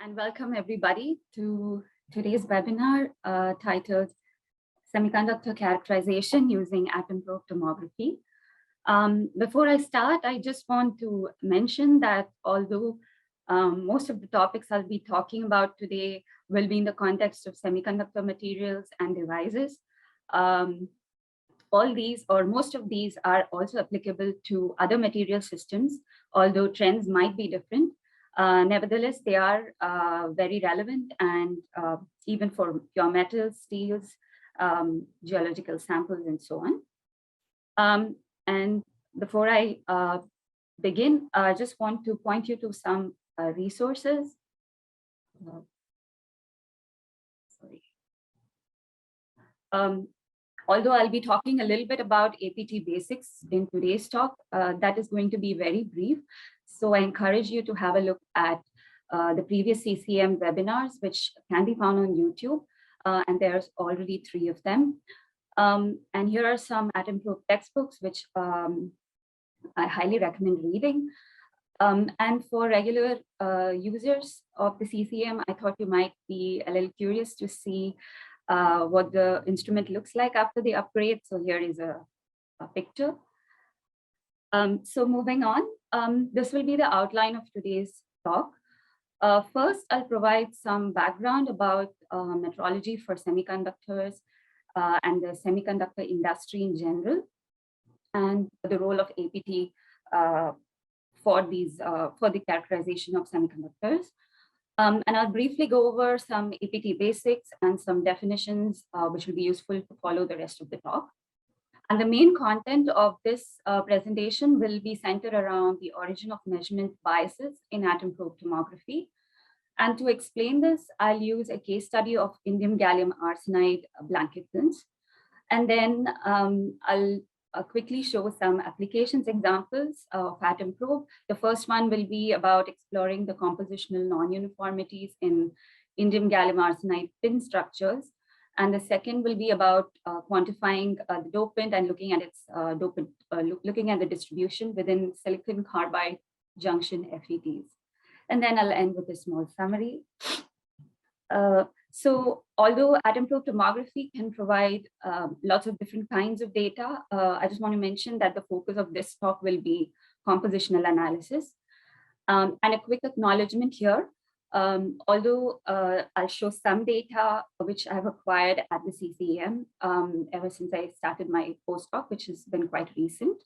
And welcome everybody to today's webinar titled Semiconductor Characterization Using Atom Probe Tomography. Before I start, I just want to mention that although most of the topics I'll be talking about today will be in the context of semiconductor materials and devices, all these or most of these are also applicable to other material systems, although trends might be different. Nevertheless, they are very relevant and even for pure metals, steels, geological samples, and so on. And before I begin, I just want to point you to some resources. Sorry. Although I'll be talking a little bit about APT basics in today's talk, that is going to be very brief. So I encourage you to have a look at the previous CCM webinars, which can be found on YouTube, and there's already 3 of them. And here are some Atom Probe textbooks, which I highly recommend reading. And for regular users of the CCM, I thought you might be a little curious to see what the instrument looks like after the upgrade. So here is a picture. So moving on, this will be the outline of today's talk. First, I'll provide some background about metrology for semiconductors and the semiconductor industry in general, and the role of APT for the characterization of semiconductors. And I'll briefly go over some APT basics and some definitions, which will be useful to follow the rest of the talk. And the main content of this presentation will be centered around the origin of measurement biases in atom probe tomography. And to explain this, I'll use a case study of indium gallium arsenide blanket lens. And then I'll quickly show some applications examples of atom probe. The first one will be about exploring the compositional non-uniformities in indium gallium arsenide pin structures. And the second will be about quantifying the dopant and looking at its looking at the distribution within silicon carbide junction FETs. And then I'll end with a small summary. So although atom probe tomography can provide lots of different kinds of data, I just want to mention that the focus of this talk will be compositional analysis. And a quick acknowledgement here. Although I'll show some data which I've acquired at the CCM ever since I started my postdoc, which has been quite recent.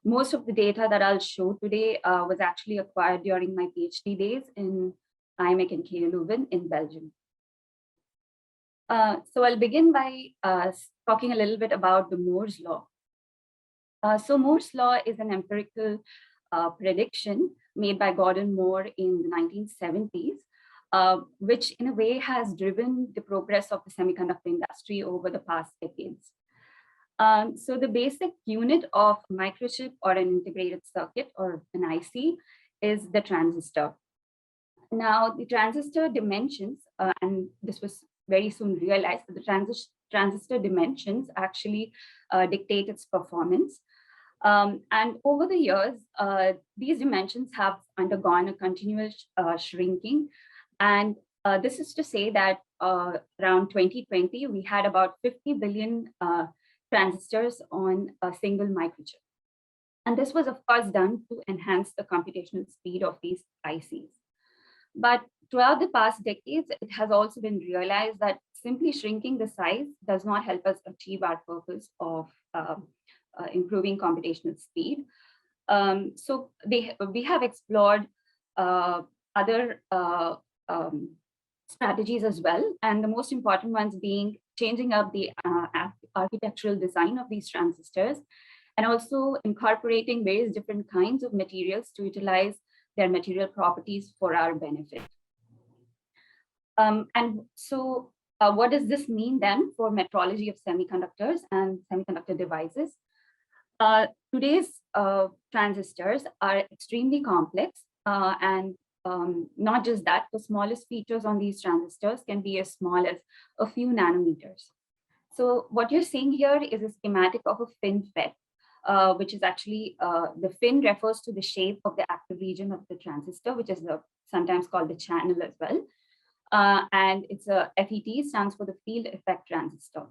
Most of the data that I'll show today was actually acquired during my PhD days in IMEC and KU Leuven in Belgium. So I'll begin by talking a little bit about the Moore's law. So Moore's law is an empirical prediction made by Gordon Moore in the 1970s, which in a way has driven the progress of the semiconductor industry over the past decades. So the basic unit of a microchip or an integrated circuit or an IC is the transistor. Now the transistor dimensions, and this was very soon realized that the transistor dimensions actually dictate its performance. And over the years, these dimensions have undergone a continuous shrinking. And this is to say that around 2020, we had about 50 billion transistors on a single microchip. And this was, of course, done to enhance the computational speed of these ICs. But throughout the past decades, it has also been realized that simply shrinking the size does not help us achieve our purpose of improving computational speed. So we have explored other strategies as well, and the most important ones being changing up the architectural design of these transistors, and also incorporating various different kinds of materials to utilize their material properties for our benefit. And so what does this mean then for metrology of semiconductors and semiconductor devices? Today's transistors are extremely complex, and not just that, the smallest features on these transistors can be as small as a few nanometers. So what you're seeing here is a schematic of a FinFET. which is actually the fin refers to the shape of the active region of the transistor, which is sometimes called the channel as well. And it's a FET, stands for the field effect transistor.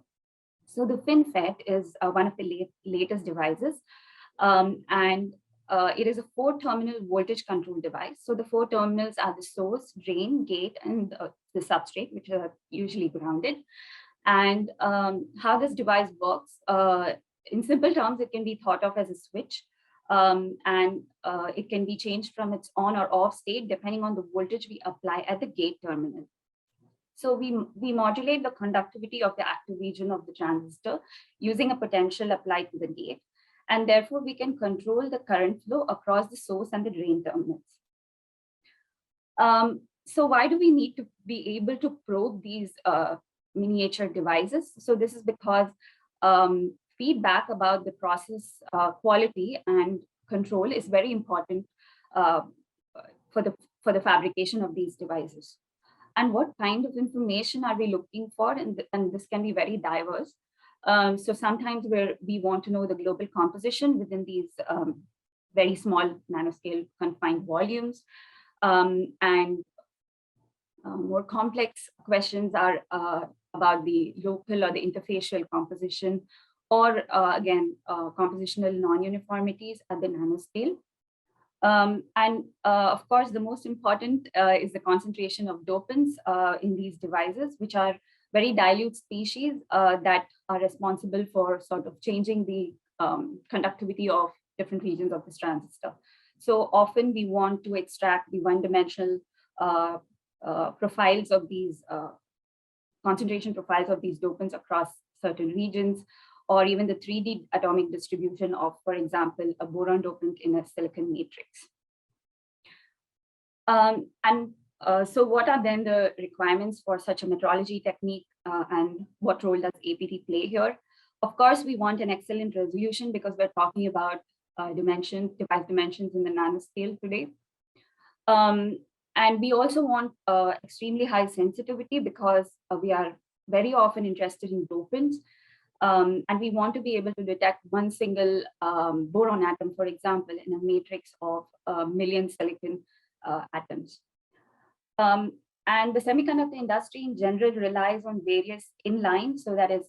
So the FinFET is one of the latest devices, and it is a 4-terminal voltage control device. So the 4 terminals are the source, drain, gate, and the substrate, which are usually grounded. And how this device works, in simple terms, it can be thought of as a switch, and it can be changed from its on or off state depending on the voltage we apply at the gate terminal. So we modulate the conductivity of the active region of the transistor using a potential applied to the gate. And therefore, we can control the current flow across the source and the drain terminals. So why do we need to be able to probe these miniature devices? So this is because feedback about the process quality and control is very important for the fabrication of these devices. And what kind of information are we looking for? And this can be very diverse. So sometimes we want to know the global composition within these very small nanoscale confined volumes. And more complex questions are about the local or the interfacial composition, or again, compositional non-uniformities at the nanoscale. And of course, the most important is the concentration of dopants in these devices, which are very dilute species that are responsible for sort of changing the conductivity of different regions of this transistor. So often we want to extract the one-dimensional profiles of these concentration profiles of these dopants across certain regions, or even the 3D atomic distribution of, for example, a boron dopant in a silicon matrix. So what are then the requirements for such a metrology technique, and what role does APT play here? Of course, we want an excellent resolution because we're talking about device dimensions in the nanoscale today. And we also want extremely high sensitivity because we are very often interested in dopants. And we want to be able to detect one single boron atom, for example, in a matrix of a million silicon atoms. And the semiconductor industry in general relies on various inline, so that is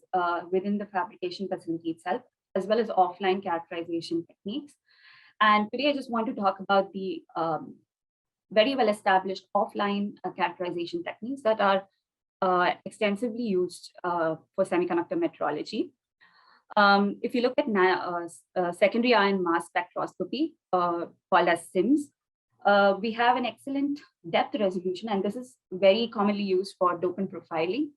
within the fabrication facility itself, as well as offline characterization techniques. And today I just want to talk about the very well-established offline characterization techniques that are extensively used for semiconductor metrology. If you look at secondary ion mass spectroscopy, called as SIMS, we have an excellent depth resolution, and this is very commonly used for dopant profiling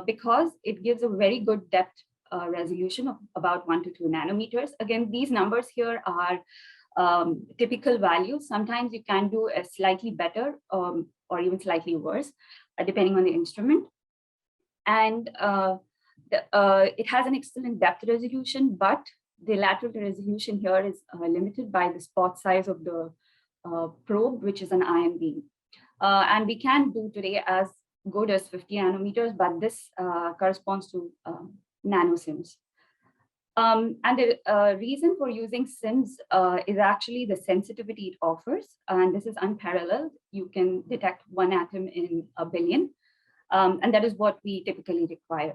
because it gives a very good depth resolution of about 1 to 2 nanometers. Again, these numbers here are typical values. Sometimes you can do a slightly better or even slightly worse, depending on the instrument. And it has an excellent depth resolution, but the lateral resolution here is limited by the spot size of the probe, which is an ion beam. And we can do today as good as 50 nanometers, but this corresponds to nanosims. And the reason for using SIMS is actually the sensitivity it offers, and this is unparalleled. You can detect one atom in a billion, and that is what we typically require.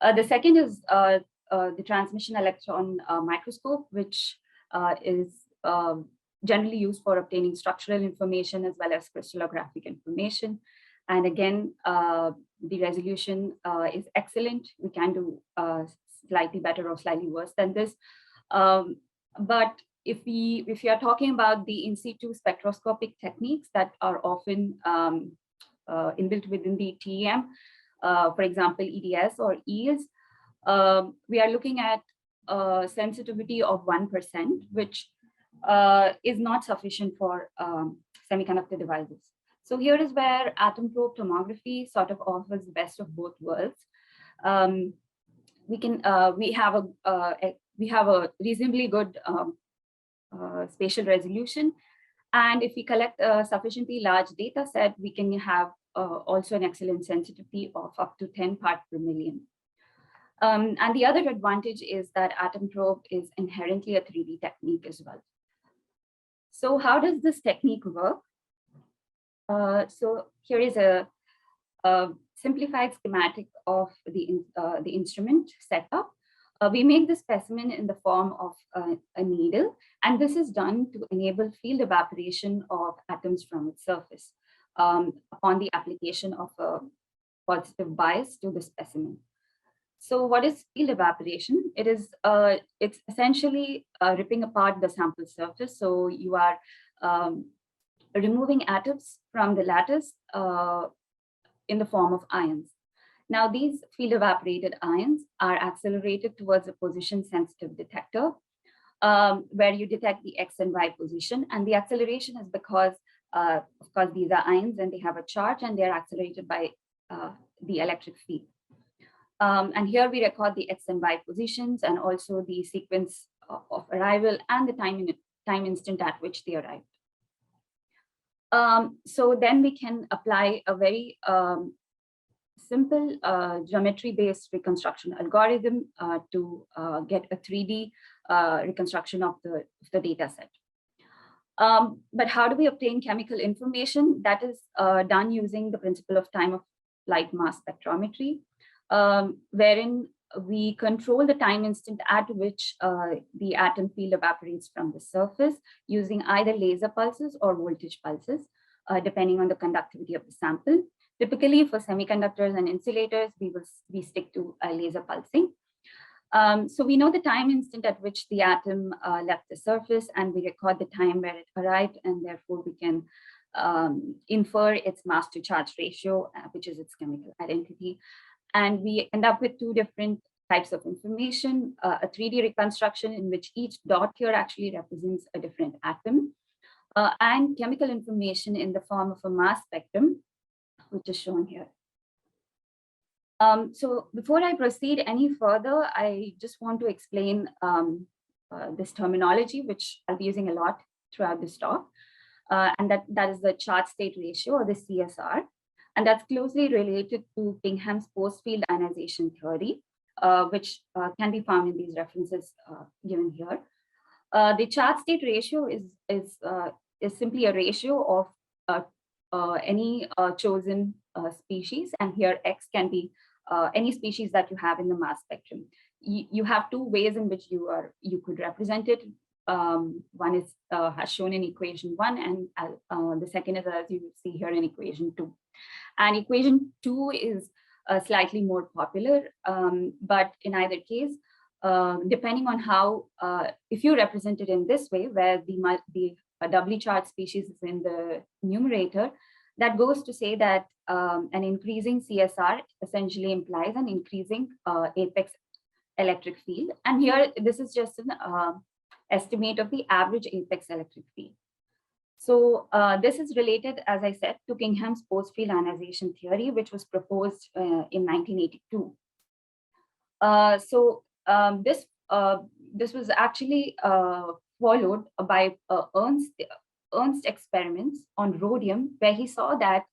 The second is the transmission electron microscope, which is generally used for obtaining structural information as well as crystallographic information. And again, the resolution is excellent. We can do slightly better or slightly worse than this. But if we are talking about the in situ spectroscopic techniques that are often inbuilt within the TEM, for example, EDS or EES, we are looking at sensitivity of 1%, which is not sufficient for semiconductor devices. So here is where atom probe tomography sort of offers the best of both worlds. We have a reasonably good spatial resolution, and if we collect a sufficiently large data set, we can have also an excellent sensitivity of up to 10 parts per million. And the other advantage is that atom probe is inherently a 3D technique as well. So how does this technique work? So here is a simplified schematic of the instrument setup. We make the specimen in the form of a needle, and this is done to enable field evaporation of atoms from its surface upon the application of a positive bias to the specimen. So what is field evaporation? It's essentially ripping apart the sample surface. So you are removing atoms from the lattice in the form of ions. Now, these field evaporated ions are accelerated towards a position sensitive detector where you detect the X and Y position. And the acceleration is because, of course, these are ions and they have a charge and they're accelerated by the electric field. And here we record the X and Y positions and also the sequence of arrival and the time instant at which they arrived. So then we can apply a very simple geometry-based reconstruction algorithm to get a 3D reconstruction of the data set. But how do we obtain chemical information? That is done using the principle of time of flight mass spectrometry, wherein we control the time instant at which the atom field evaporates from the surface using either laser pulses or voltage pulses, depending on the conductivity of the sample. Typically for semiconductors and insulators, we stick to laser pulsing. So we know the time instant at which the atom left the surface, and we record the time where it arrived, and therefore we can infer its mass to charge ratio, which is its chemical identity. And we end up with two different types of information, a 3D reconstruction in which each dot here actually represents a different atom, and chemical information in the form of a mass spectrum, which is shown here. So before I proceed any further, I just want to explain this terminology, which I'll be using a lot throughout this talk, and that is the charge state ratio, or the CSR. And that's closely related to Kingham's post-field ionization theory, which can be found in these references given here. The charge state ratio is simply a ratio of any chosen species, and here X can be any species that you have in the mass spectrum. You have two ways in which you could represent it. One is has shown in equation 1, and the second is, as you see here, in equation 2. And equation 2 is slightly more popular, but in either case, depending on how, if you represent it in this way, where the doubly charged species is in the numerator, that goes to say that an increasing CSR essentially implies an increasing apex electric field. And here, this is just an estimate of the average apex electric field. So this is related, as I said, to Kingham's post-field ionization theory, which was proposed in 1982. This was actually followed by Ernst experiments on rhodium, where he saw that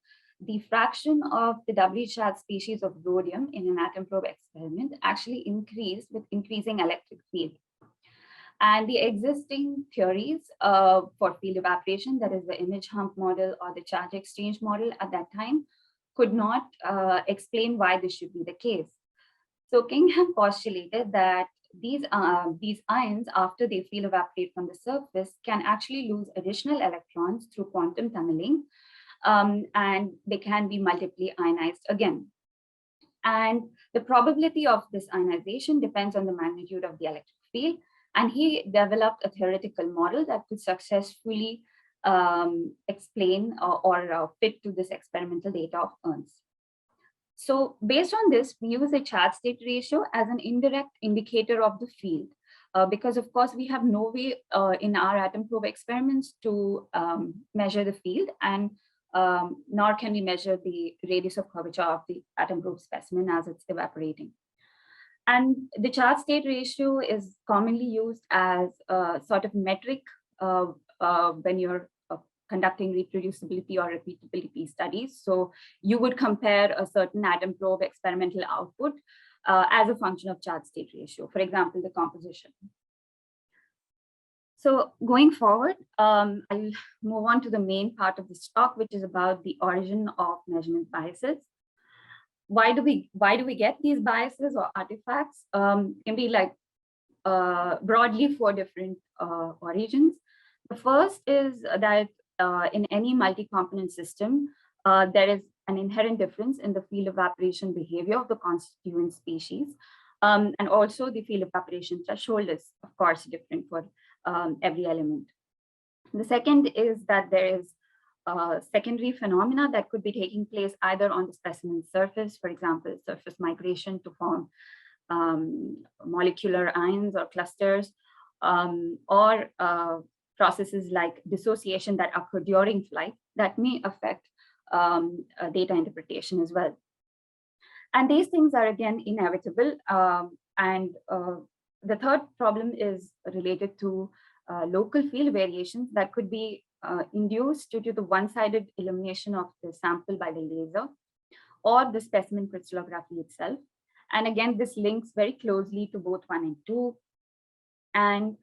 the fraction of the doubly charged species of rhodium in an atom probe experiment actually increased with increasing electric field. And the existing theories for field evaporation, that is the image hump model or the charge exchange model at that time, could not explain why this should be the case. So Kingham postulated that these ions, after they field evaporate from the surface, can actually lose additional electrons through quantum tunneling, and they can be multiply ionized again. And the probability of this ionization depends on the magnitude of the electric field. And he developed a theoretical model that could successfully explain or fit to this experimental data of Ernst. So based on this, we use a charge state ratio as an indirect indicator of the field, because of course we have no way in our atom probe experiments to measure the field, and nor can we measure the radius of curvature of the atom probe specimen as it's evaporating. And the charge state ratio is commonly used as a sort of metric when you're conducting reproducibility or repeatability studies. So you would compare a certain atom probe experimental output as a function of charge-state ratio, for example, the composition. So going forward, I'll move on to the main part of this talk, which is about the origin of measurement biases. Why do we get these biases or artifacts? Can be like broadly 4 different origins. The first is that in any multi-component system, there is an inherent difference in the field evaporation behavior of the constituent species. And also the field evaporation threshold is, of course, different for every element. The second is that there is secondary phenomena that could be taking place either on the specimen surface, for example, surface migration to form molecular ions or clusters, or processes like dissociation that occur during flight that may affect data interpretation as well. And these things are again inevitable. The third problem is related to local field variations that could be induced due to the one-sided illumination of the sample by the laser or the specimen crystallography itself. And again, this links very closely to both 1 and 2. And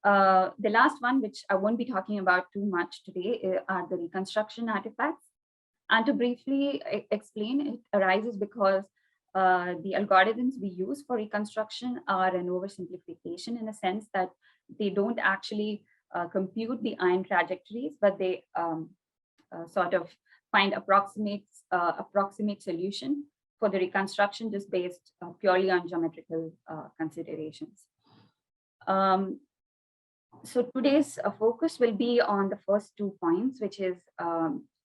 the last one, which I won't be talking about too much today, are the reconstruction artifacts. And to briefly explain, it arises because the algorithms we use for reconstruction are an oversimplification in a sense that they don't actually compute the ion trajectories, but they sort of find approximate solution for the reconstruction just based purely on geometrical considerations. So today's focus will be on the first 2 points, which is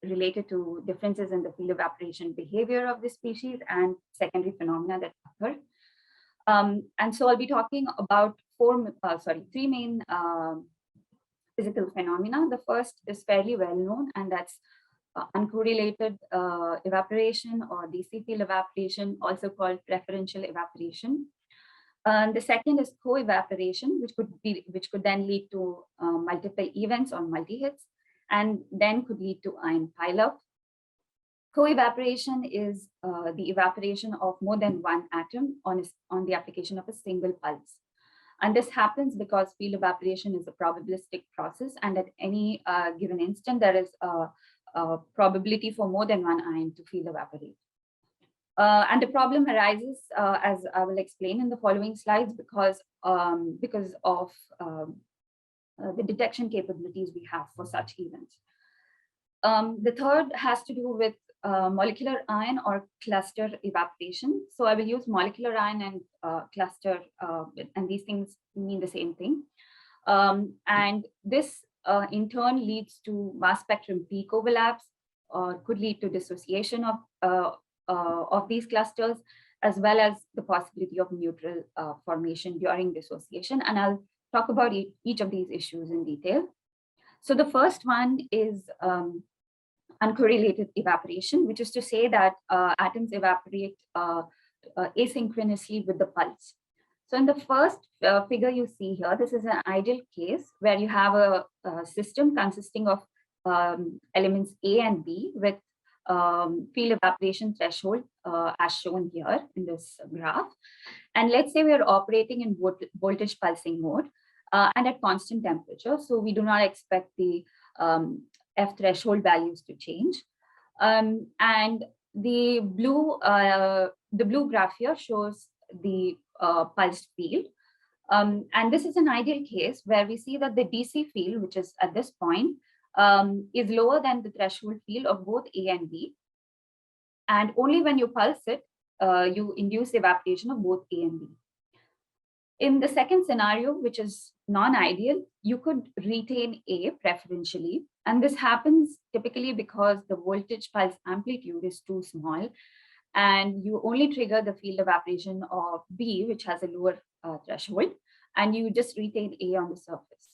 related to differences in the field evaporation behavior of the species and secondary phenomena that occur. And so I'll be talking about 3 main physical phenomena. The first is fairly well known, and that's uncorrelated evaporation or DC field evaporation, also called preferential evaporation. The second is co-evaporation, which could then lead to multiple events or multi-hits, and then could lead to ion pileup. Co-evaporation is the evaporation of more than one atom on the application of a single pulse. And this happens because field evaporation is a probabilistic process, and at any given instant, there is a probability for more than one ion to field evaporate. And the problem arises, as I will explain in the following slides, because of the detection capabilities we have for such events. The third has to do with molecular ion or cluster evaporation. So I will use molecular ion and cluster, and these things mean the same thing. And this in turn leads to mass spectrum peak overlaps, or could lead to dissociation of these clusters, as well as the possibility of neutral formation during dissociation. And I'll talk about each of these issues in detail. So the first one is uncorrelated evaporation, which is to say that atoms evaporate asynchronously with the pulse. So in the first figure you see here, this is an ideal case where you have a system consisting of elements A and B with field evaporation threshold as shown here in this graph. And let's say we're operating in voltage pulsing mode and at constant temperature. So we do not expect the F threshold values to change. And the blue graph here shows the pulsed field. And this is an ideal case where we see that the DC field, which is at this point, is lower than the threshold field of both A and B. And only when you pulse it, you induce evaporation of both A and B. In the second scenario, which is non-ideal, you could retain A preferentially. And this happens typically because the voltage pulse amplitude is too small, and you only trigger the field evaporation of B, which has a lower threshold, and you just retain A on the surface.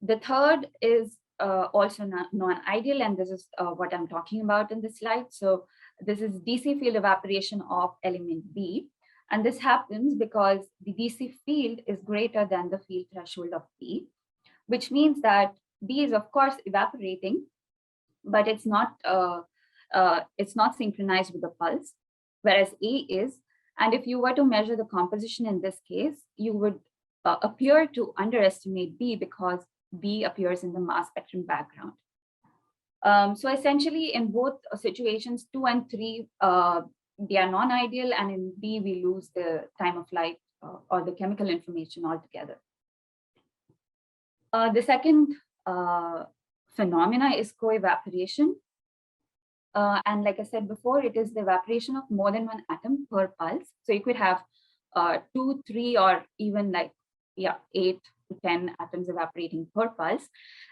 The third is also non-ideal, and this is what I'm talking about in this slide. So this is DC field evaporation of element B. And this happens because the DC field is greater than the field threshold of B, which means that B is of course evaporating, but it's not synchronized with the pulse, whereas A is. And if you were to measure the composition in this case, you would appear to underestimate B because B appears in the mass spectrum background. So essentially, in both situations, 2 and 3, they are non-ideal, and in B, we lose the time of flight or the chemical information altogether. The second phenomena is co-evaporation. And like I said before, it is the evaporation of more than one atom per pulse. So you could have 2, 3, or even 8 to 10 atoms evaporating per pulse.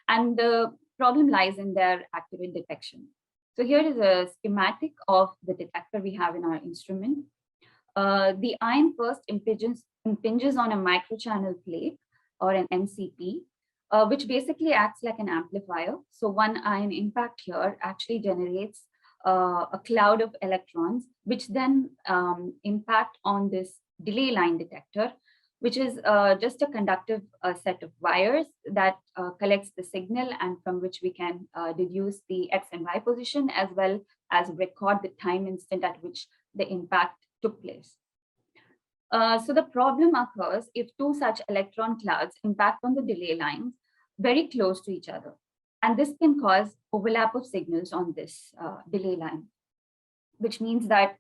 And the problem lies in their accurate detection. So here is a schematic of the detector we have in our instrument. The ion first impinges on a microchannel plate or an MCP, which basically acts like an amplifier. So one ion impact here actually generates a cloud of electrons, which then impact on this delay line detector, which is just a conductive set of wires that collects the signal, and from which we can deduce the X and Y position, as well as record the time instant at which the impact took place. So the problem occurs if two such electron clouds impact on the delay lines very close to each other. And this can cause overlap of signals on this delay line, which means that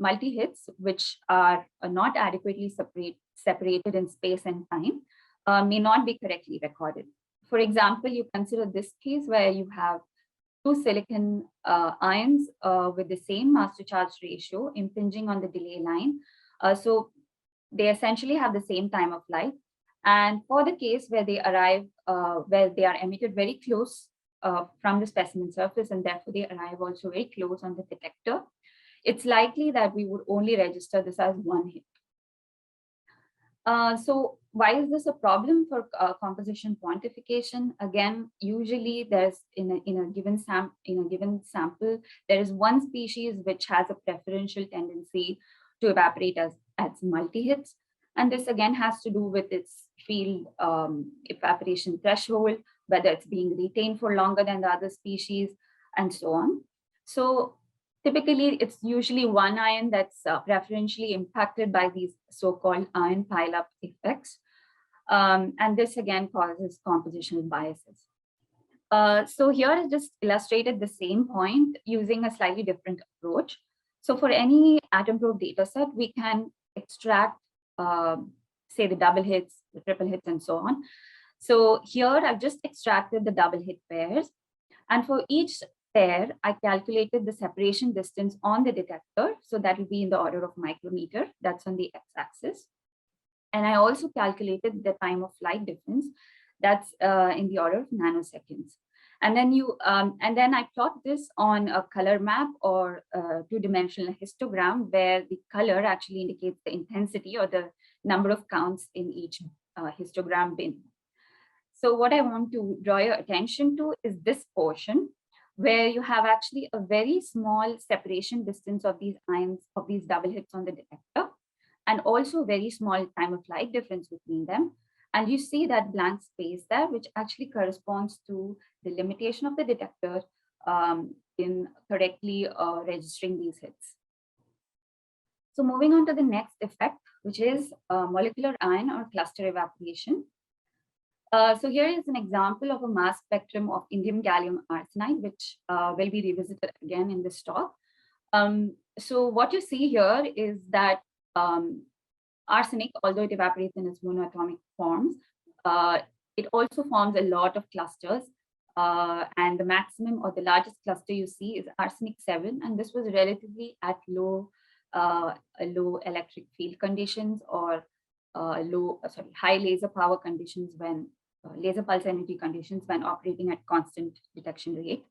multi-hits, which are not adequately separated in space and time, may not be correctly recorded. For example, you consider this case where you have two silicon ions with the same mass to charge ratio impinging on the delay line. So they essentially have the same time of flight. And for the case where they arrive, where they are emitted very close from the specimen surface, and therefore they arrive also very close on the detector, it's likely that we would only register this as one hit. So why is this a problem for composition quantification? Again, usually there's in a given sample, there is one species which has a preferential tendency to evaporate as multi-hits. And this again has to do with its field evaporation threshold, whether it's being retained for longer than the other species, and so on. So typically, it's usually one ion that's preferentially impacted by these so-called ion pileup effects. And this again causes compositional biases. So here I just illustrated the same point using a slightly different approach. So for any atom probe data set, we can extract, say, the double hits, the triple hits, and so on. So here I've just extracted the double hit pairs. And for each pair, I calculated the separation distance on the detector. So that will be in the order of micrometer. That's on the x-axis. And I also calculated the time of flight difference. That's in the order of nanoseconds. And then I plot this on a color map or two-dimensional histogram, where the color actually indicates the intensity or the number of counts in each histogram bin. So what I want to draw your attention to is this portion, where you have actually a very small separation distance of these ions, of these double hits on the detector, and also very small time of flight difference between them. And you see that blank space there, which actually corresponds to the limitation of the detector in correctly registering these hits. So moving on to the next effect, which is molecular ion or cluster evaporation. So here is an example of a mass spectrum of indium gallium arsenide, which will be revisited again in this talk. So what you see here is that arsenic, although it evaporates in its monoatomic forms, it also forms a lot of clusters. And the maximum or the largest cluster you see is arsenic 7. And this was relatively at low electric field conditions, or high laser power conditions, when laser pulse energy conditions, when operating at constant detection rate.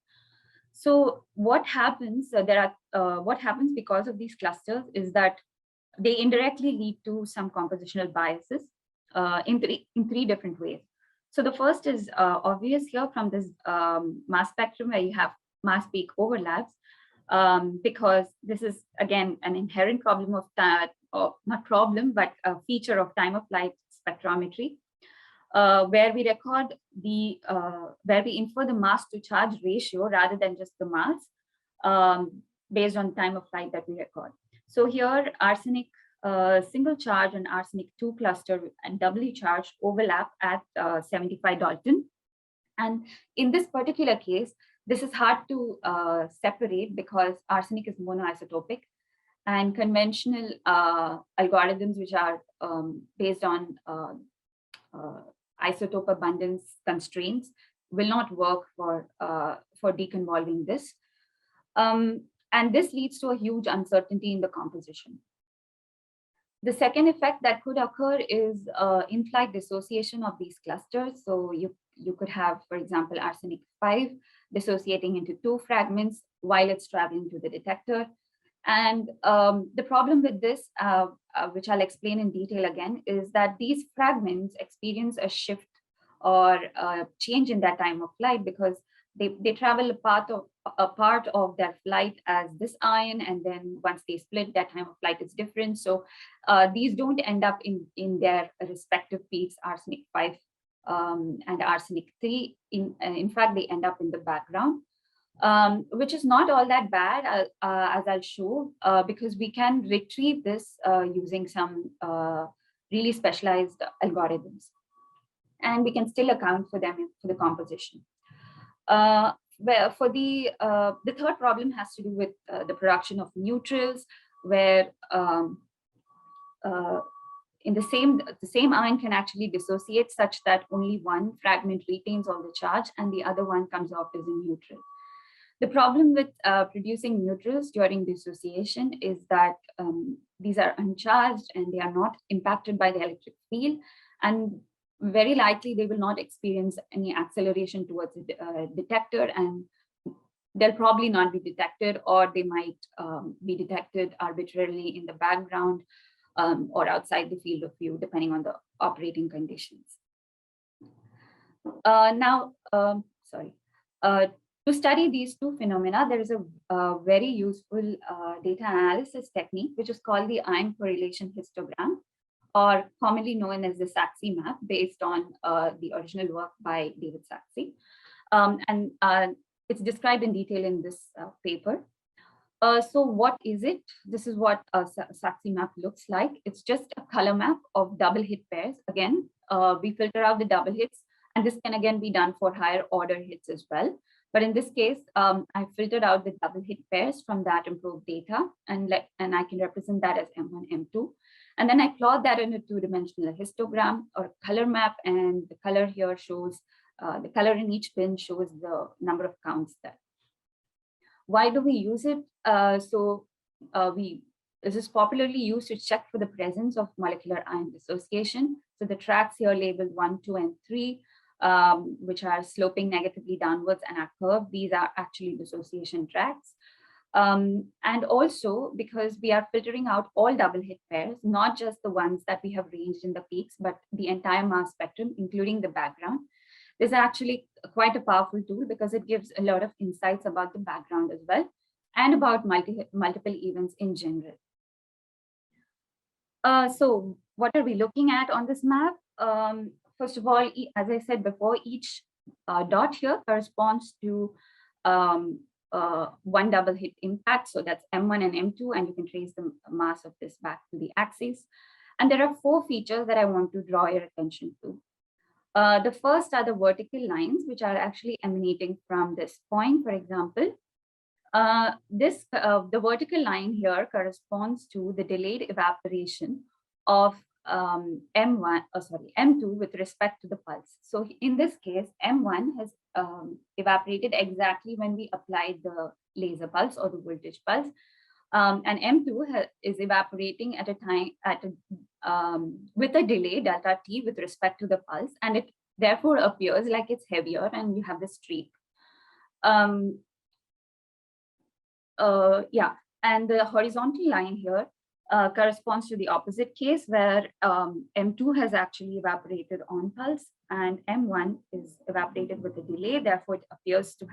So what happens? What happens because of these clusters is that they indirectly lead to some compositional biases in three different ways. So the first is obvious here from this mass spectrum, where you have mass peak overlaps, because this is again an inherent problem of that, or not problem, but a feature of time of flight spectrometry, where we record the where we infer the mass to charge ratio rather than just the mass based on time of flight that we record. So here, arsenic single charge and arsenic 2 cluster and doubly charged overlap at 75 Dalton. And in this particular case, this is hard to separate because arsenic is monoisotopic, and conventional algorithms, which are based on isotope abundance constraints, will not work for deconvolving this. And this leads to a huge uncertainty in the composition. The second effect that could occur is in-flight dissociation of these clusters. So you could have, for example, arsenic 5 dissociating into 2 fragments while it's traveling to the detector. And the problem with this, which I'll explain in detail again, is that these fragments experience a shift or a change in their time of flight because they travel a part of their flight as this ion, and then once they split, that time of flight is different. So these don't end up in their respective peaks, arsenic 5 and arsenic 3. In fact, they end up in the background, which is not all that bad, as I'll show, because we can retrieve this using some really specialized algorithms, and we can still account for them for the composition. Where for the third problem has to do with the production of neutrals, where in the same ion can actually dissociate such that only one fragment retains all the charge and the other one comes off as a neutral. The problem with producing neutrals during dissociation is that these are uncharged and they are not impacted by the electric field, and very likely they will not experience any acceleration towards the detector, and they'll probably not be detected, or they might be detected arbitrarily in the background or outside the field of view, depending on the operating conditions. To study these two phenomena, there is a very useful data analysis technique, which is called the ion correlation histogram, or commonly known as the Saxe map, based on the original work by David Saxe. And it's described in detail in this paper. So what is it? This is what a Saxe map looks like. It's just a color map of double hit pairs. Again, we filter out the double hits, and this can again be done for higher order hits as well. But in this case, I filtered out the double hit pairs from that improved data, and I can represent that as M1, M2. And then I plot that in a two-dimensional histogram or color map, and the color here shows, the color in each pin shows the number of counts there. Why do we use it? This is popularly used to check for the presence of molecular ion dissociation. So the tracks here labeled 1, 2, and 3, which are sloping negatively downwards and are curved. These are actually dissociation tracks. And also because we are filtering out all double hit pairs, not just the ones that we have ranged in the peaks, but the entire mass spectrum, including the background. This is actually quite a powerful tool because it gives a lot of insights about the background as well, and about multiple events in general. So what are we looking at on this map? First of all, as I said before, each dot here corresponds to one double hit impact. So that's M1 and M2, and you can trace the mass of this back to the axis. And there are 4 features that I want to draw your attention to. The first are the vertical lines, which are actually emanating from this point. For example, the vertical line here corresponds to the delayed evaporation of M2 with respect to the pulse. So in this case, M1 has evaporated exactly when we applied the laser pulse or the voltage pulse, and M2 is evaporating at a time with a delay delta t with respect to the pulse, and it therefore appears like it's heavier, and you have the streak. And the horizontal line here corresponds to the opposite case, where M2 has actually evaporated on pulse and M1 is evaporated with a delay. Therefore, it appears to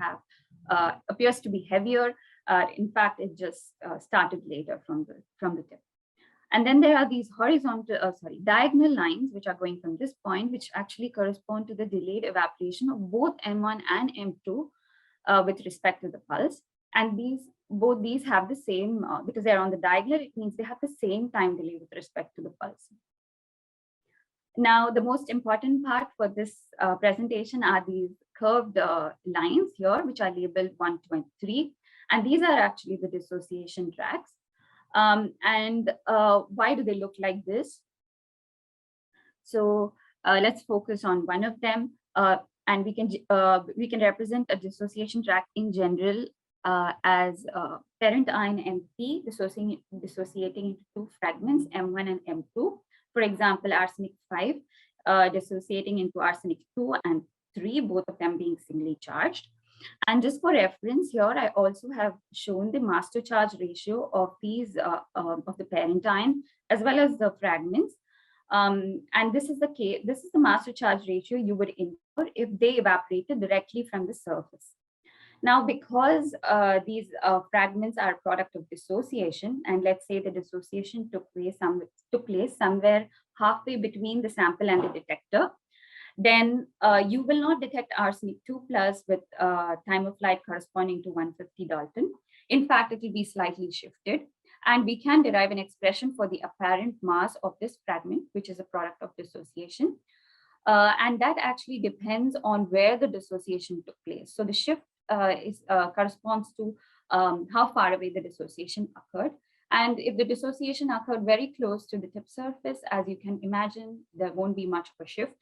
be heavier. In fact, it just started later from the tip. And then there are these diagonal lines, which are going from this point, which actually correspond to the delayed evaporation of both M1 and M2 with respect to the pulse. And these both these have the same, because they're on the diagonal, it means they have the same time delay with respect to the pulse. Now, the most important part for this presentation are these curved lines here, which are labeled 1, 2, and 3. And these are actually the dissociation tracks. Why do they look like this? So let's focus on one of them. And we can represent a dissociation tract in general as parent ion MP dissociating into two fragments, M1 and M2. For example, arsenic 5 dissociating into arsenic 2 and 3, both of them being singly charged. And just for reference here, I also have shown the master charge ratio of these of the parent ion as well as the fragments. And this is the master charge ratio you would incur if they evaporated directly from the surface. Now, because these fragments are a product of dissociation, and let's say the dissociation took place somewhere halfway between the sample and the detector, then you will not detect arsenic 2 plus with time of flight corresponding to 150 Dalton. In fact, it will be slightly shifted. And we can derive an expression for the apparent mass of this fragment, which is a product of dissociation. And that actually depends on where the dissociation took place. So the shift corresponds to how far away the dissociation occurred. And if the dissociation occurred very close to the tip surface, as you can imagine, there won't be much of a shift.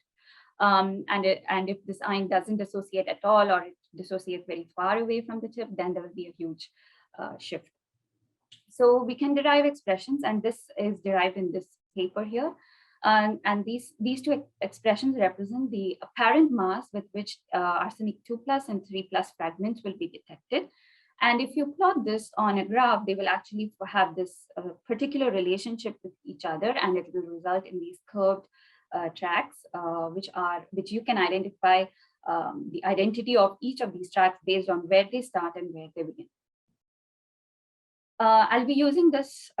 And if this ion doesn't dissociate at all, or it dissociates very far away from the tip, then there will be a huge shift. So we can derive expressions, and this is derived in this paper here. And these two expressions represent the apparent mass with which arsenic 2 plus and 3 plus fragments will be detected. And if you plot this on a graph, they will actually have this particular relationship with each other, and it will result in these curved tracks, which you can identify the identity of each of these tracks based on where they start and where they begin. I'll be using this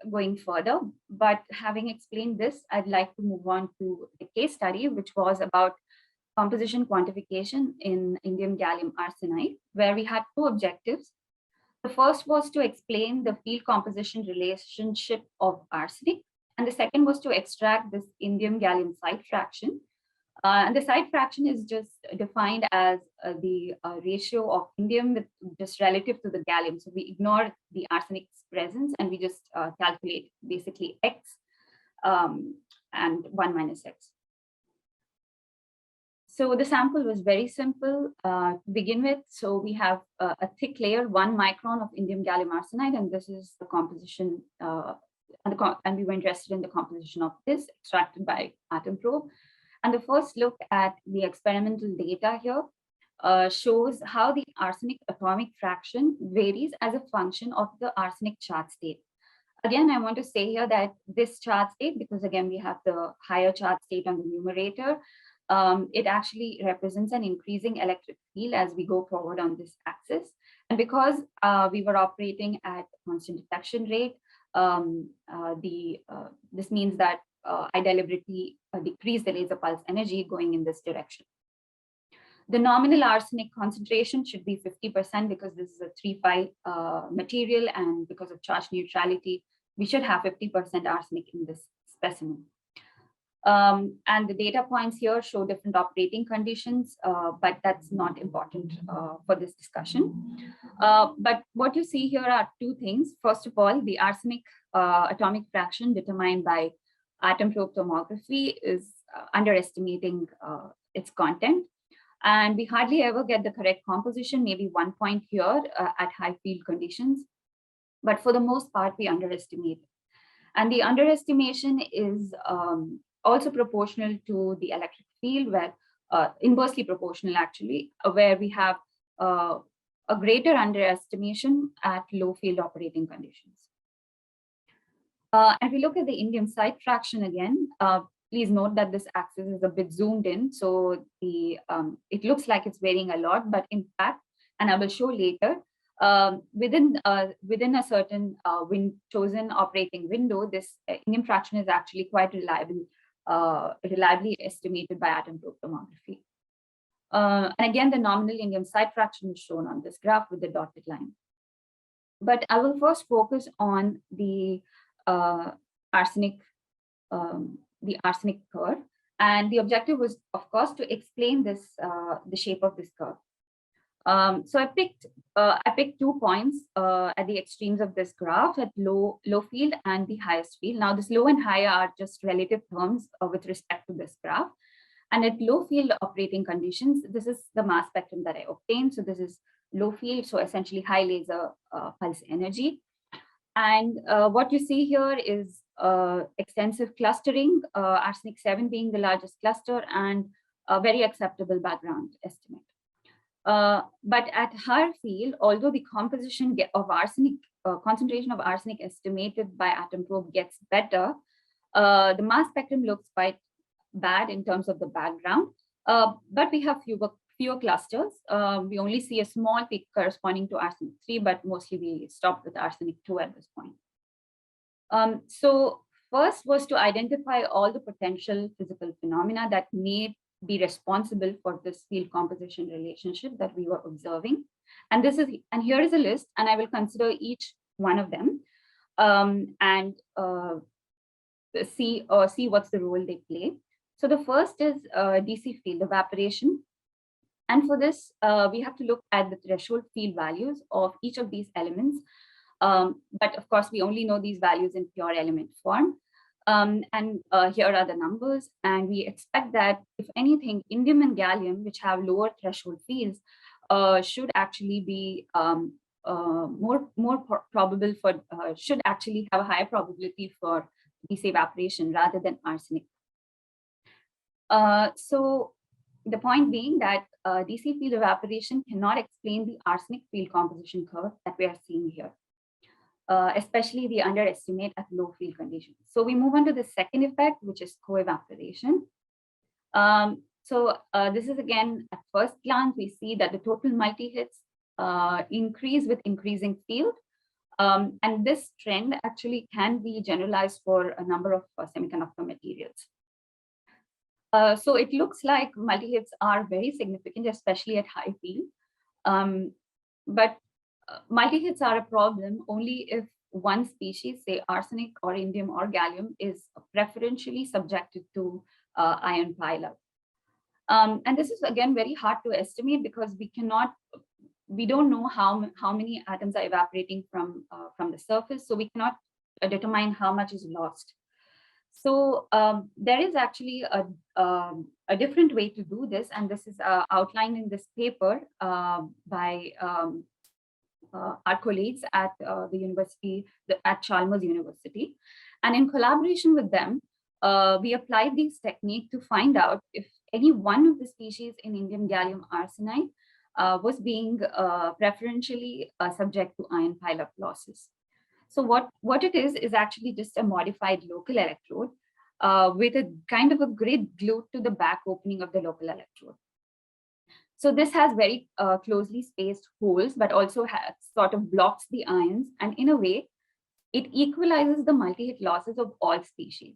going further, but having explained this, I'd like to move on to the case study, which was about composition quantification in indium gallium arsenide, where we had two objectives. The first was to explain the field composition relationship of arsenic, and the second was to extract this indium gallium side fraction. And the side fraction is just defined as the ratio of indium just relative to the gallium. So we ignore the arsenic's presence and we just calculate basically X and 1 minus X. So the sample was very simple to begin with. So we have a thick layer, 1 micron of indium gallium arsenide, and this is the composition, and we were interested in the composition of this extracted by atom probe. And the first look at the experimental data here shows how the arsenic atomic fraction varies as a function of the arsenic charge state. Again, I want to say here that this charge state, because again, we have the higher charge state on the numerator, it actually represents an increasing electric field as we go forward on this axis. And because we were operating at constant detection rate, this means that I deliberately decrease the laser pulse energy going in this direction. The nominal arsenic concentration should be 50% because this is a 3-phi material, and because of charge neutrality, we should have 50% arsenic in this specimen. And the data points here show different operating conditions, but that's not important for this discussion. But what you see here are two things. First of all, the arsenic atomic fraction determined by atom probe tomography is underestimating its content. And we hardly ever get the correct composition, maybe 1 point here at high field conditions. But for the most part, we underestimate it. And the underestimation is also proportional to the electric field, where inversely proportional actually, where we have a greater underestimation at low field operating conditions. And we look at the indium side fraction again. Please note that this axis is a bit zoomed in, so it looks like it's varying a lot, but in fact, and I will show later, within a certain chosen operating window, this indium fraction is actually quite reliably estimated by atom probe tomography. And again, the nominal indium side fraction is shown on this graph with the dotted line. But I will first focus on arsenic, the arsenic curve. And the objective was, of course, to explain this, the shape of this curve. So I picked 2 points at the extremes of this graph, at low field and the highest field. Now, this low and high are just relative terms with respect to this graph. And at low field operating conditions, this is the mass spectrum that I obtained. So this is low field, so essentially high laser pulse energy. And what you see here is extensive clustering, arsenic 7 being the largest cluster, and a very acceptable background estimate. But at higher field, although the composition of arsenic, concentration of arsenic estimated by atom probe gets better, the mass spectrum looks quite bad in terms of the background. But we have fewer clusters. We only see a small peak corresponding to arsenic 3, but mostly we stopped with arsenic 2 at this point. So first was to identify all the potential physical phenomena that may be responsible for this field composition relationship that we were observing. And here is a list, and I will consider each one of them and see what's the role they play. So the first is DC field evaporation. And for this, we have to look at the threshold field values of each of these elements. But of course, we only know these values in pure element form. And here are the numbers. And we expect that, if anything, indium and gallium, which have lower threshold fields, should actually be more probable for, should actually have a higher probability for DC evaporation rather than arsenic. So the point being that DC field evaporation cannot explain the arsenic field composition curve that we are seeing here. Especially the underestimate at low field conditions. So we move on to the second effect, which is co-evaporation. This is, again, at first glance, we see that the total multi-hits increase with increasing field. And this trend actually can be generalized for a number of semiconductor materials. So it looks like multi-hits are very significant, especially at high field. But multi-hits are a problem only if one species, say arsenic or indium or gallium, is preferentially subjected to ion pileup. And this is, again, very hard to estimate because we don't know how many atoms are evaporating from the surface, so we cannot determine how much is lost. So there is actually a different way to do this, and this is outlined in this paper by our colleagues at at Chalmers University. And in collaboration with them, we applied this technique to find out if any one of the species in indium gallium arsenide was being preferentially subject to ion pileup losses. So what it is actually just a modified local electrode with a kind of a grid glued to the back opening of the local electrode. So this has very closely spaced holes, but also sort of blocks the ions. And in a way, it equalizes the multi-hit losses of all species,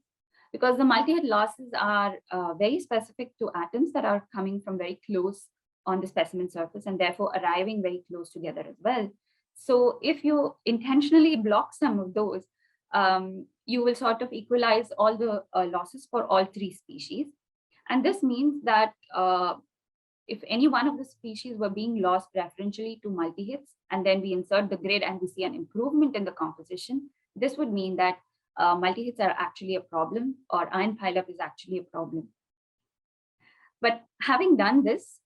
because the multi-hit losses are very specific to atoms that are coming from very close on the specimen surface and therefore arriving very close together as well. So if you intentionally block some of those, you will sort of equalize all the losses for all 3 species. And this means that if any one of the species were being lost preferentially to multi-hits, and then we insert the grid and we see an improvement in the composition, this would mean that multi-hits are actually a problem, or ion pileup is actually a problem. But having done this,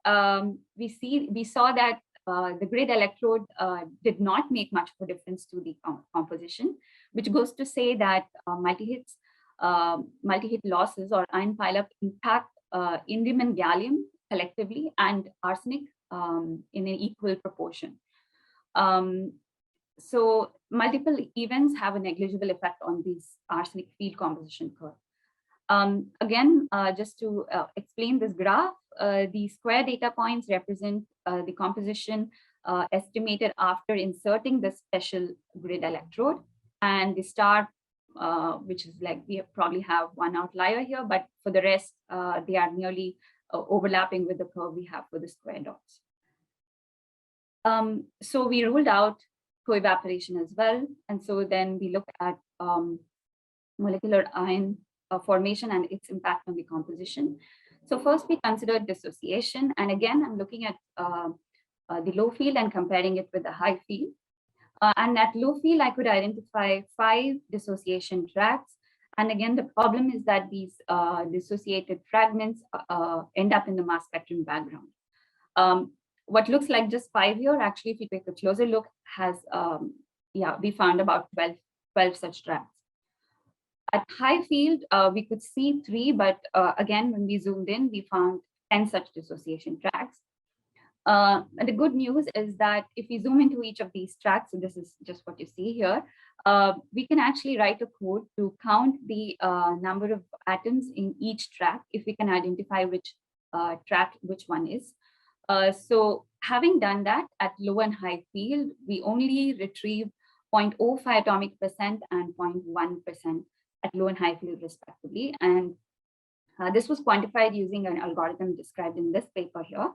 we saw that the grid electrode did not make much of a difference to the composition, which goes to say that multi-hit losses or ion pileup impact indium and gallium collectively and arsenic in an equal proportion. So multiple events have a negligible effect on this arsenic field composition curve. Again, just to explain this graph, the square data points represent the composition estimated after inserting the special grid electrode, and the star, which is like, we probably have one outlier here, but for the rest, they are nearly overlapping with the curve we have for the square dots. So we ruled out co-evaporation as well. And so then we look at molecular ion formation and its impact on the composition. So first we considered dissociation. And again, I'm looking at the low field and comparing it with the high field. And at low field, I could identify 5 dissociation tracks. And again, the problem is that these dissociated fragments end up in the mass spectrum background. What looks like just 5 here, actually, if you take a closer look, has, we found about 12 such tracks. At high field, we could see 3, but again, when we zoomed in, we found 10 such dissociation tracks. And the good news is that if we zoom into each of these tracks, so this is just what you see here, we can actually write a code to count the number of atoms in each track if we can identify which track which one is. So having done that at low and high field, we only retrieve 0.05 atomic percent and 0.1% at low and high field respectively. And this was quantified using an algorithm described in this paper here.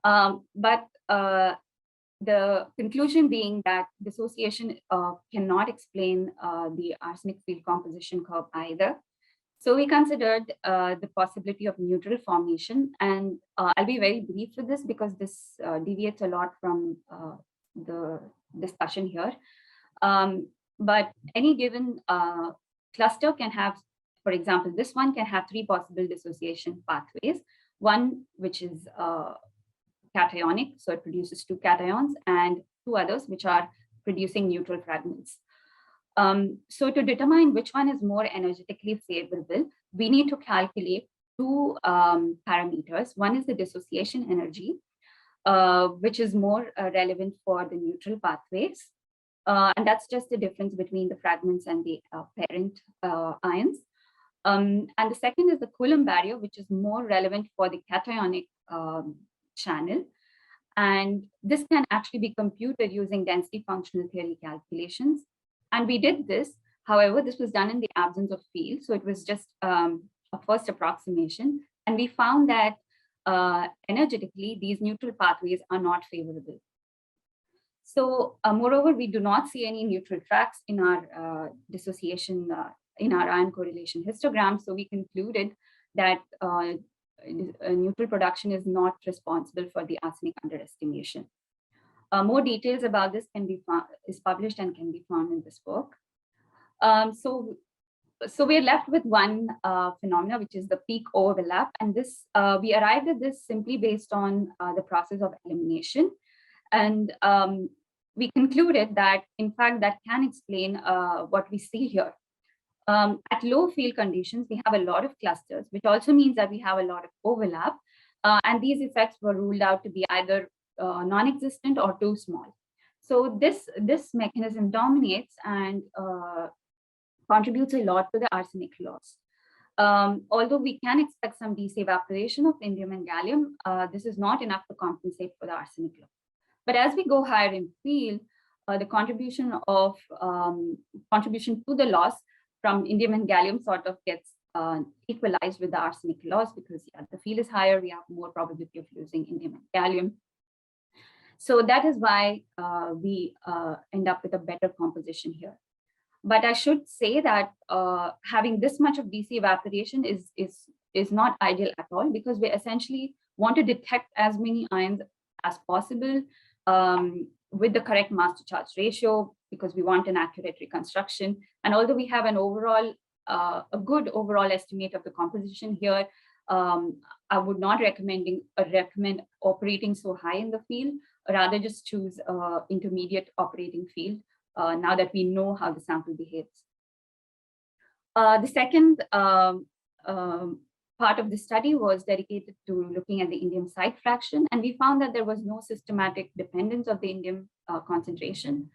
But the conclusion being that dissociation cannot explain the arsenic field composition curve either. So we considered the possibility of neutral formation, and I'll be very brief with this because this deviates a lot from the discussion here. But any given cluster can have, for example, this one can have 3 possible dissociation pathways. One, which is cationic, so it produces 2 cations, and 2 others which are producing neutral fragments. So to determine which one is more energetically favorable, we need to calculate 2 parameters. One is the dissociation energy, which is more relevant for the neutral pathways. And that's just the difference between the fragments and the parent ions. And the second is the Coulomb barrier, which is more relevant for the cationic channel. And this can actually be computed using density functional theory calculations. And we did this. However, this was done in the absence of field. So it was just a first approximation. And we found that energetically, these neutral pathways are not favorable. So moreover, we do not see any neutral tracks in our dissociation, in our ion correlation histogram. So we concluded that neutral production is not responsible for the arsenic underestimation. More details about this can be found, is published and can be found in this work. So we're left with one phenomena, which is the peak overlap. And this we arrived at this simply based on the process of elimination. And we concluded that, in fact, that can explain what we see here. At low field conditions, we have a lot of clusters, which also means that we have a lot of overlap. And these effects were ruled out to be either non-existent or too small. So this mechanism dominates and contributes a lot to the arsenic loss. Although we can expect some DC evaporation of indium and gallium, this is not enough to compensate for the arsenic loss. But as we go higher in field, the contribution to the loss from indium and gallium sort of gets equalized with the arsenic loss, because the field is higher, we have more probability of losing indium and gallium. So that is why we end up with a better composition here. But I should say that having this much of DC evaporation is not ideal at all, because we essentially want to detect as many ions as possible with the correct mass to charge ratio, because we want an accurate reconstruction. And although we have an overall, a good overall estimate of the composition here, I would not recommend operating so high in the field, rather just choose intermediate operating field now that we know how the sample behaves. The second part of the study was dedicated to looking at the indium site fraction, and we found that there was no systematic dependence of the indium concentration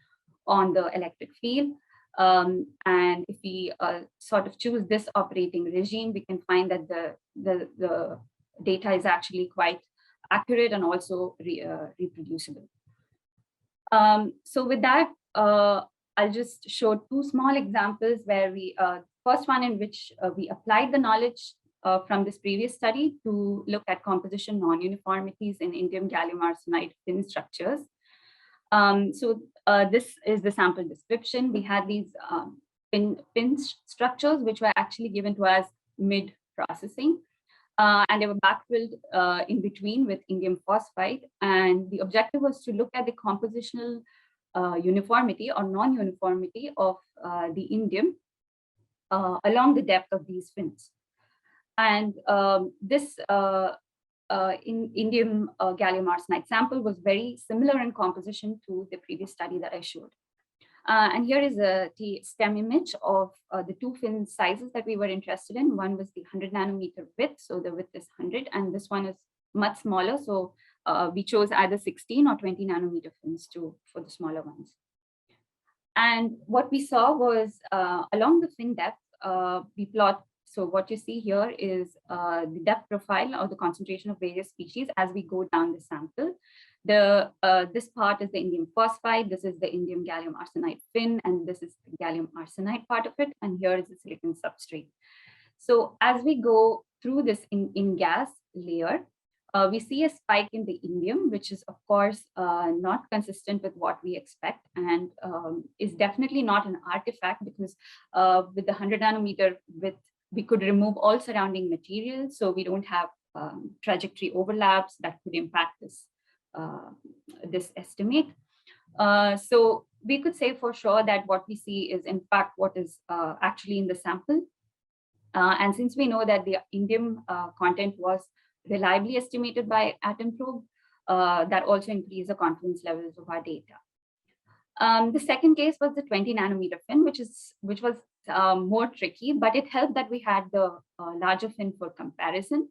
on the electric field. And if we sort of choose this operating regime, we can find that the data is actually quite accurate and also reproducible. So with that, I'll just show 2 small examples where we, first one in which we applied the knowledge from this previous study to look at composition non-uniformities in indium gallium arsenide thin structures. This is the sample description. We had these pin structures, which were actually given to us mid-processing. And they were backfilled in between with indium phosphide. And the objective was to look at the compositional uniformity or non-uniformity of the indium along the depth of these fins. And this indium gallium arsenide sample was very similar in composition to the previous study that I showed. And here is a STEM image of the two fin sizes that we were interested in. One was the 100 nanometer width, so the width is 100, and this one is much smaller. So we chose either 16 or 20 nanometer fins for the smaller ones. And what we saw was along the fin depth, we plot. So what you see here is the depth profile or the concentration of various species as we go down the sample. This part is the indium phosphide, this is the indium gallium arsenide fin, and this is the gallium arsenide part of it, and here is the silicon substrate. So as we go through this in gas layer, we see a spike in the indium, which is of course not consistent with what we expect, and is definitely not an artifact, because with the 100 nanometer width, we could remove all surrounding materials, so we don't have trajectory overlaps that could impact this estimate. So we could say for sure that what we see is in fact what is actually in the sample. And since we know that the indium content was reliably estimated by Atom Probe, that also increased the confidence levels of our data. The second case was the 20 nanometer fin, which was more tricky, but it helped that we had the larger fin for comparison.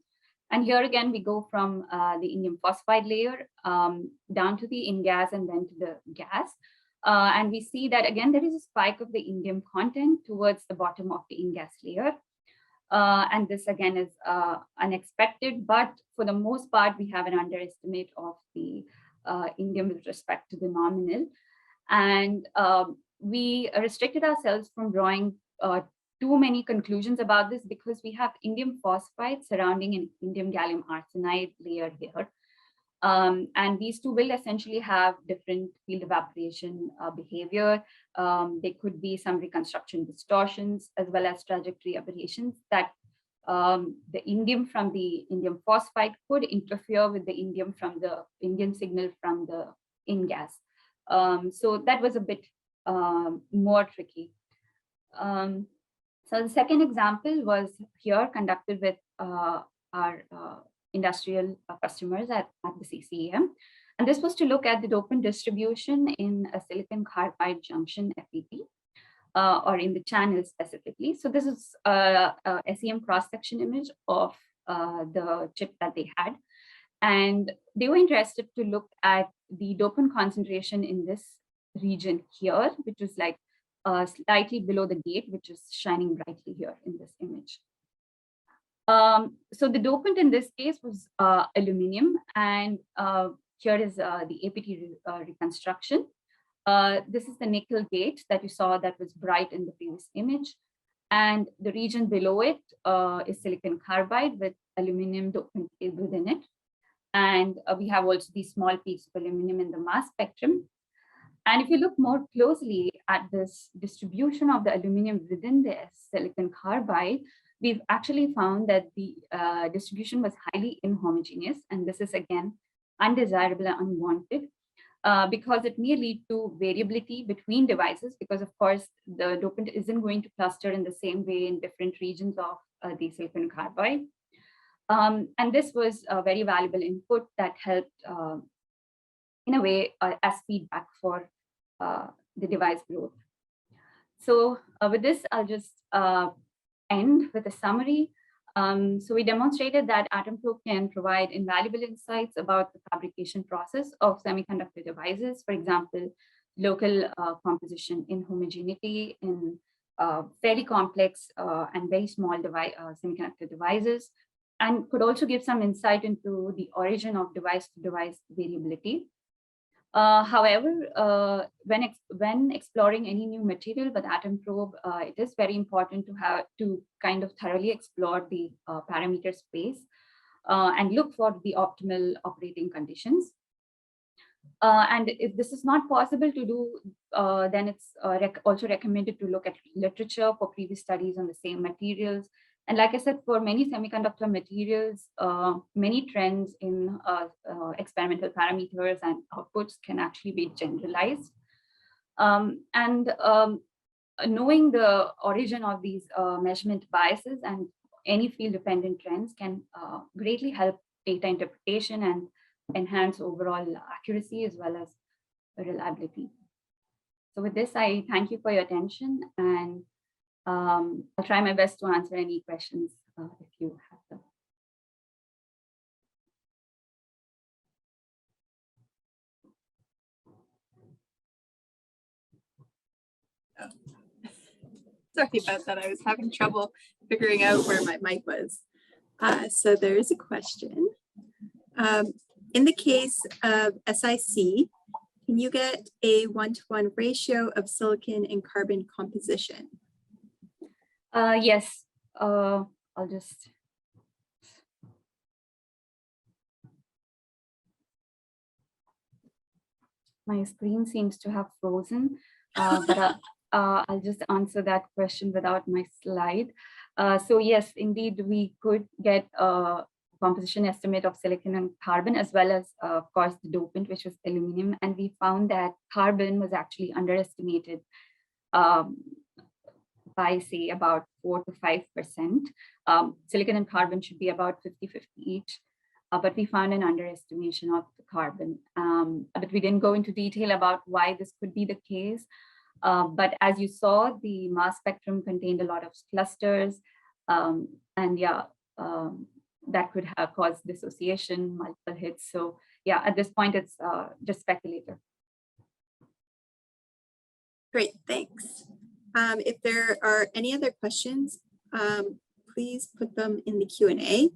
And here again, we go from the indium phosphide layer down to the InGas and then to the gas. And we see that again, there is a spike of the indium content towards the bottom of the InGas layer. And this again is unexpected, but for the most part, we have an underestimate of the indium with respect to the nominal. And we restricted ourselves from drawing too many conclusions about this because we have indium phosphide surrounding an indium gallium arsenide layer here. And these two will essentially have different field evaporation behavior. There could be some reconstruction distortions as well as trajectory aberrations that the indium from the indium phosphide could interfere with the indium from the indium signal from the InGas. So that was a bit more tricky. So the second example was here conducted with our industrial customers at the CCEM. And this was to look at the dopant distribution in a silicon carbide junction FET, or in the channel specifically. So this is a SEM cross-section image of the chip that they had. And they were interested to look at the dopant concentration in this region here, which was like slightly below the gate, which is shining brightly here in this image. So the dopant in this case was aluminum, and here is the APT reconstruction. This is the nickel gate that you saw that was bright in the previous image. And the region below it is silicon carbide with aluminum dopant within it. And we have also these small peaks of aluminum in the mass spectrum. And if you look more closely at this distribution of the aluminum within the silicon carbide, we've actually found that the distribution was highly inhomogeneous. And this is, again, undesirable and unwanted because it may lead to variability between devices, because, of course, the dopant isn't going to cluster in the same way in different regions of the silicon carbide. And this was a very valuable input that helped, in a way, as feedback for the device growth. So with this, I'll just end with a summary. So we demonstrated that Atom Probe can provide invaluable insights about the fabrication process of semiconductor devices, for example, local composition inhomogeneity in very complex and very small semiconductor devices, and could also give some insight into the origin of device-to-device variability. However, when exploring any new material with Atom Probe, it is very important to kind of thoroughly explore the parameter space and look for the optimal operating conditions. And if this is not possible to do, then it's also recommended to look at literature for previous studies on the same materials. And like I said, for many semiconductor materials, many trends in experimental parameters and outputs can actually be generalized. Knowing the origin of these measurement biases and any field-dependent trends can greatly help data interpretation and enhance overall accuracy as well as reliability. So with this, I thank you for your attention, and I'll try my best to answer any questions if you have them. Sorry about that. I was having trouble figuring out where my mic was. So there is a question. In the case of SiC, can you get a 1-to-1 ratio of silicon and carbon composition? Yes, I'll just. My screen seems to have frozen, but I'll just answer that question without my slide. So yes, indeed, we could get a composition estimate of silicon and carbon, as well as, of course, the dopant, which was aluminum. And we found that carbon was actually underestimated by, say, about 4 to 5%. Silicon and carbon should be about 50-50 each. But we found an underestimation of the carbon. But we didn't go into detail about why this could be the case. But as you saw, the mass spectrum contained a lot of clusters. And yeah, that could have caused dissociation, multiple hits. So yeah, at this point, it's just speculative. Great, thanks. If there are any other questions, please put them in the Q&A.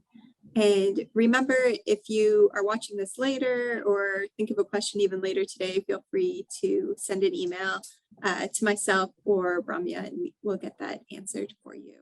And remember, if you are watching this later or think of a question even later today, feel free to send an email to myself or Ramya, and we'll get that answered for you.